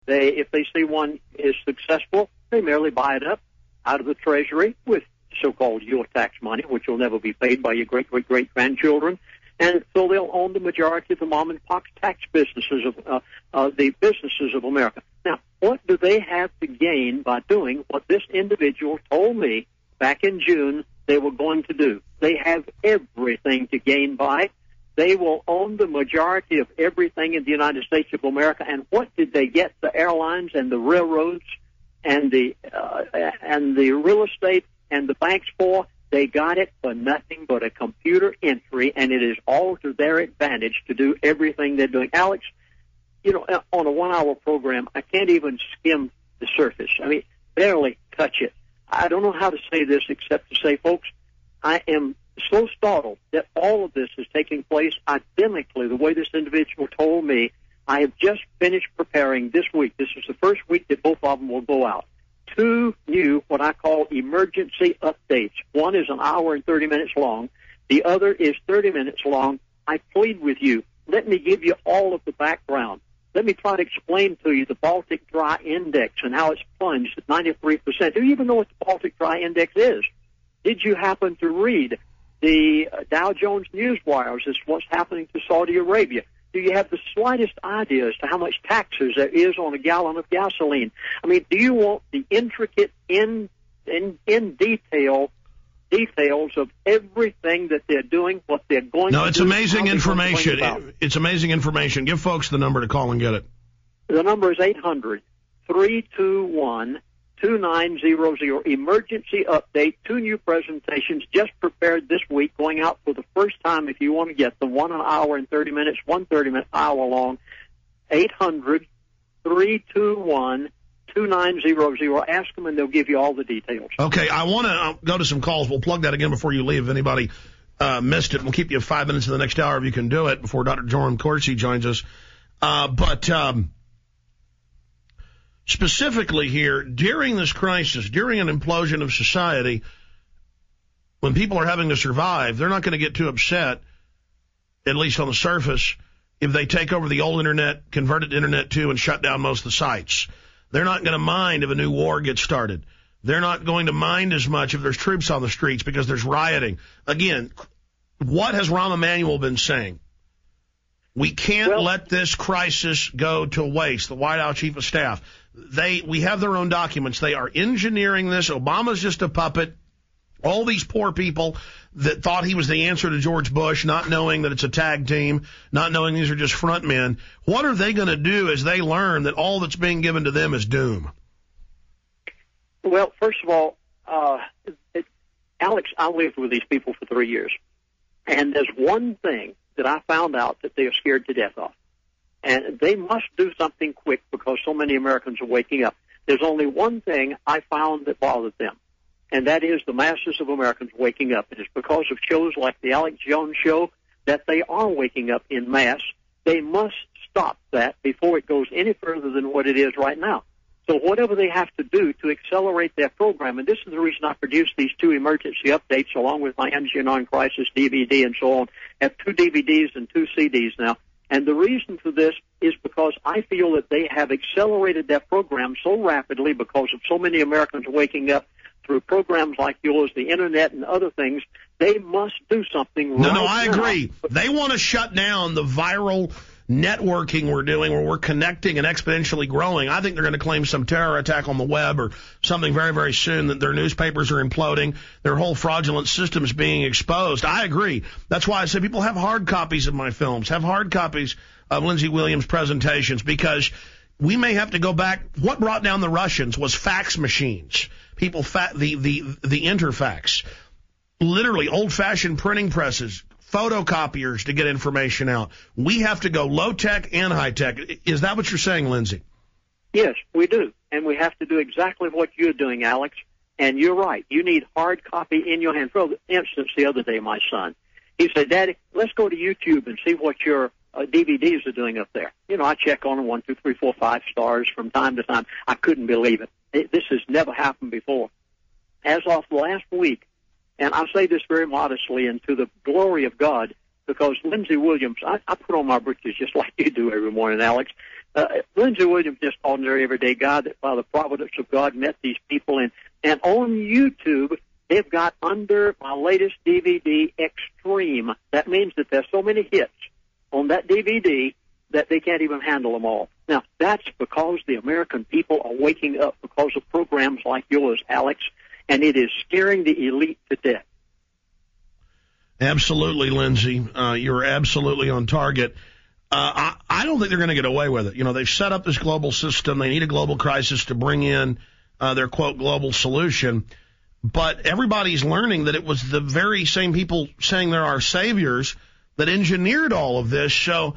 If they see one is successful, they merely buy it up out of the Treasury with so-called your tax money, which will never be paid by your great-great-great-grandchildren. And so they'll own the majority of the mom-and-pop tax businesses of the businesses of America. Now, what do they have to gain by doing what this individual told me back in June they were going to do? They have everything to gain by. They will own the majority of everything in the United States of America. And what did they get the airlines and the railroads and the real estate and the banks for? They got it for nothing but a computer entry, and it is all to their advantage to do everything they're doing. Alex, you know, on a 1-hour program, I can't even skim the surface. I mean, barely touch it. I don't know how to say this except to say, folks, I am so startled that all of this is taking place identically the way this individual told me. I have just finished preparing this week. This is the first week that both of them will go out. 2 new, what I call emergency updates. One is an hour and 30 minutes long. The other is 30 minutes long. I plead with you, let me give you all of the background. Let me try to explain to you the Baltic Dry Index and how it's plunged at 93%. Do you even know what the Baltic Dry Index is? Did you happen to read the Dow Jones Newswires as what's happening to Saudi Arabia? Do you have the slightest idea as to how much taxes there is on a gallon of gasoline? I mean, do you want the intricate, in details of everything that they're doing, what they're going to do? No, it's amazing information. It's amazing information. Give folks the number to call and get it. The number is 800-321-2900. Emergency update. 2 new presentations just prepared this week, going out for the first time. If you want to get them, 1 hour and 30 minutes, 1 30-minute hour long. 800-321-2900. Ask them and they'll give you all the details. Okay, I want to go to some calls. We'll plug that again before you leave. If anybody missed it, we'll keep you 5 minutes in the next hour if you can do it before Dr. Joram Corsi joins us. Specifically here, during this crisis, during an implosion of society, when people are having to survive, they're not going to get too upset, at least on the surface, if they take over the old Internet, convert it to Internet 2, and shut down most of the sites. They're not going to mind if a new war gets started. They're not going to mind as much if there's troops on the streets because there's rioting. Again, what has Rahm Emanuel been saying? We can't let this crisis go to waste. The White House Chief of Staff. We have their own documents. They are engineering this. Obama's just a puppet. All these poor people that thought he was the answer to George Bush, not knowing that it's a tag team, not knowing these are just front men. What are they going to do as they learn that all that's being given to them is doom? Well, first of all, Alex, I lived with these people for 3 years. And there's one thing that I found out that they are scared to death of. And they must do something quick because so many Americans are waking up. There's only one thing I found that bothered them, and that is the masses of Americans waking up. It is because of shows like the Alex Jones Show that they are waking up in mass. They must stop that before it goes any further than what it is right now. So whatever they have to do to accelerate their program, and this is the reason I produced these 2 emergency updates along with my Engine on Crisis DVD and so on. I have 2 DVDs and 2 CDs now. And the reason for this is because I feel that they have accelerated their program so rapidly because of so many Americans waking up through programs like yours, the Internet, and other things. They must do something right now. No, I agree. They want to shut down the viral networking we're doing where we're connecting and exponentially growing. I think they're going to claim some terror attack on the web or something very, very soon, that their newspapers are imploding, their whole fraudulent system is being exposed. I agree. That's why I say people have hard copies of my films, have hard copies of Lindsey Williams' presentations, because we may have to go back. What brought down the Russians was fax machines. The interfax. Literally old-fashioned printing presses, photocopiers to get information out. We have to go low-tech and high-tech. Is that what you're saying, Lindsey? Yes, we do. And we have to do exactly what you're doing, Alex. And you're right. You need hard copy in your hand. For instance, the other day, my son, he said, Daddy, let's go to YouTube and see what your DVDs are doing up there. You know, I check on them 1, 2, 3, 4, 5 stars from time to time. I couldn't believe it. This has never happened before. As of last week, and I say this very modestly and to the glory of God, because Lindsey Williams, I put on my britches just like you do every morning, Alex. Lindsey Williams, just ordinary, everyday guy that by the providence of God met these people. And on YouTube, they've got under my latest DVD, Extreme. That means that there's so many hits on that DVD that they can't even handle them all. Now, that's because the American people are waking up because of programs like yours, Alex, and it is scaring the elite to death. Absolutely, Lindsey. You're absolutely on target. I don't think they're going to get away with it. You know, they've set up this global system. They need a global crisis to bring in their, quote, global solution. But everybody's learning that it was the very same people saying they're our saviors that engineered all of this. So,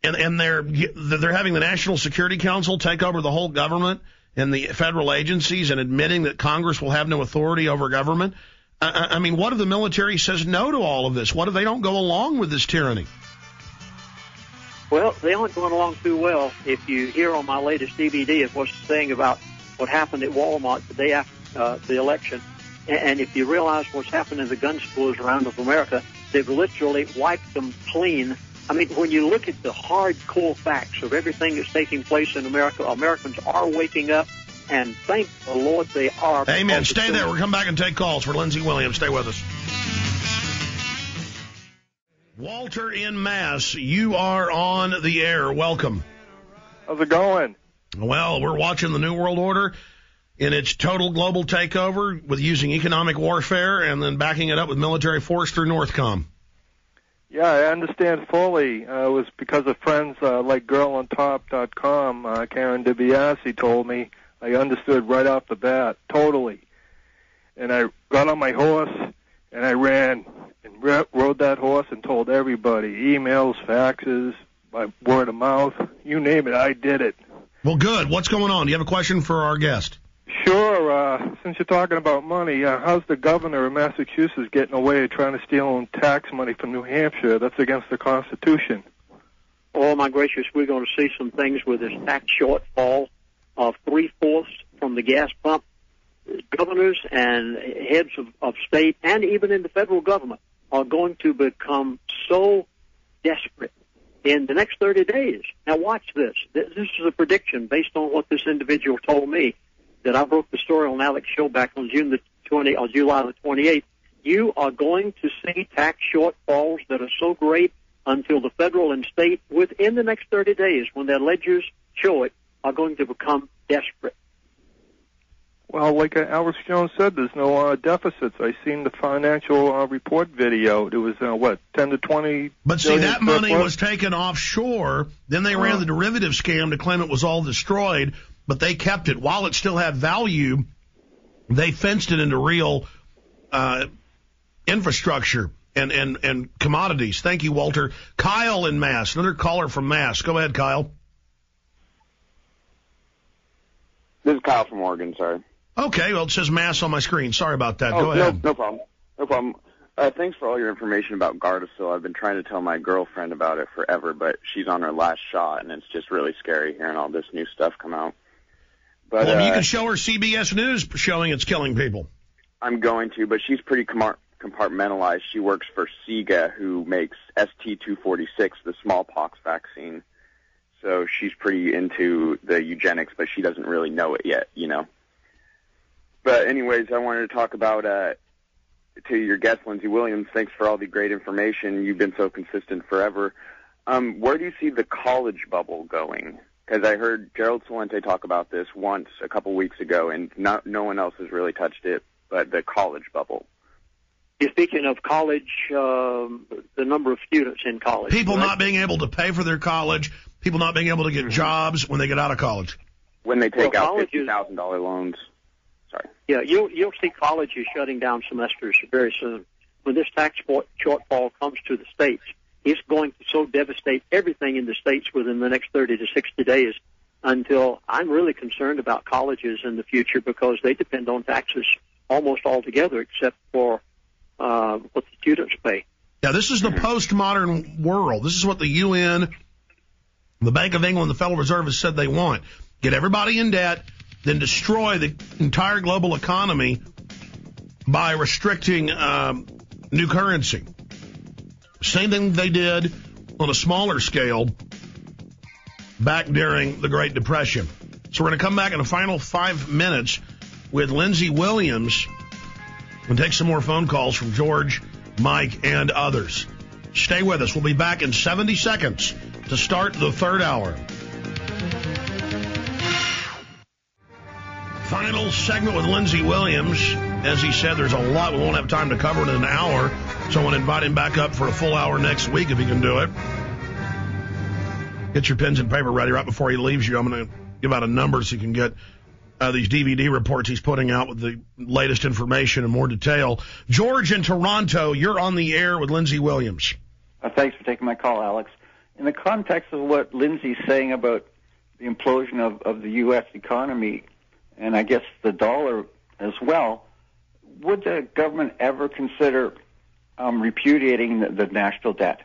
and they're having the National Security Council take over the whole government and the federal agencies and admitting that Congress will have no authority over government. I mean, what if the military says no to all of this? What if they don't go along with this tyranny? Well, they aren't going along too well. If you hear on my latest DVD, it was saying about what happened at Walmart the day after the election, and if you realize what's happened in the gun schools around America, they've literally wiped them clean. I mean, when you look at the hardcore facts of everything that's taking place in America, Americans are waking up, and thank the Lord they are. Amen. Stay there. We'll come back and take calls for Lindsey Williams. Stay with us. Walter in Mass, you are on the air. Welcome. How's it going? Well, we're watching the New World Order in its total global takeover with using economic warfare and then backing it up with military force through Northcom. Yeah, I understand fully. It was because of friends like GirlOnTop.com, Karen DiBiase told me. I understood right off the bat, totally. And I got on my horse and I ran and rode that horse and told everybody, emails, faxes, by word of mouth, you name it, I did it. Well, good. What's going on? Do you have a question for our guest? Sure. Since you're talking about money, how's the governor of Massachusetts getting away with trying to steal tax money from New Hampshire? That's against the Constitution. Oh, my gracious, we're going to see some things with this tax shortfall of 3/4 from the gas pump. Governors and heads of state and even in the federal government are going to become so desperate in the next 30 days. Now watch this. This is a prediction based on what this individual told me that I broke the story on Alex Show back on July the 28th. You are going to see tax shortfalls that are so great until the federal and state within the next 30 days when their ledgers show it are going to become desperate. Well, like Alex Jones said, there's no deficits. I seen the financial report video. It was, 10 to 20 But see, that money was taken offshore. Then they ran the derivative scam to claim it was all destroyed, but they kept it. While it still had value, they fenced it into real infrastructure and commodities. Thank you, Walter. Kyle in Mass, another caller from Mass. Go ahead, Kyle. This is Kyle from Oregon, sorry. Okay, well, it says Mass on my screen. Sorry about that. Go ahead. No problem. No problem. Thanks for all your information about Gardasil. I've been trying to tell my girlfriend about it forever, but she's on her last shot, and it's just really scary hearing all this new stuff come out. But well, you can show her CBS News showing it's killing people. I'm going to, but she's pretty compartmentalized. She works for SIGA, who makes ST-246, the smallpox vaccine. So she's pretty into the eugenics, but she doesn't really know it yet, you know. But anyways, I wanted to talk about, to your guest, Lindsey Williams, thanks for all the great information. You've been so consistent forever. Where do you see the college bubble going? Because I heard Gerald Celente talk about this once a couple weeks ago, and no one else has really touched it, but the college bubble. You're speaking of college, the number of students in college. People not being able to pay for their college, people not being able to get jobs when they get out of college. When they take out $50,000 loans. Sorry. Yeah, you'll see colleges shutting down semesters very soon. When this tax shortfall comes to the states, it's going to so devastate everything in the states within the next 30 to 60 days until I'm really concerned about colleges in the future because they depend on taxes almost altogether except for what the students pay. Yeah, this is the postmodern world. This is what the UN, the Bank of England, the Federal Reserve has said they want. Get everybody in debt, then destroy the entire global economy by restricting new currency. Same thing they did on a smaller scale back during the Great Depression. So we're going to come back in the final 5 minutes with Lindsey Williams and take some more phone calls from George, Mike, and others. Stay with us. We'll be back in 70 seconds to start the third hour. Final segment with Lindsey Williams. As he said, there's a lot we won't have time to cover in an hour, so I want to invite him back up for a full hour next week if he can do it. Get your pens and paper ready right before he leaves you. I'm going to give out a number so you can get these DVD reports he's putting out with the latest information in more detail. George in Toronto, you're on the air with Lindsey Williams. Thanks for taking my call, Alex. In the context of what Lindsey's saying about the implosion of the U.S. economy, and I guess the dollar as well, would the government ever consider repudiating the national debt?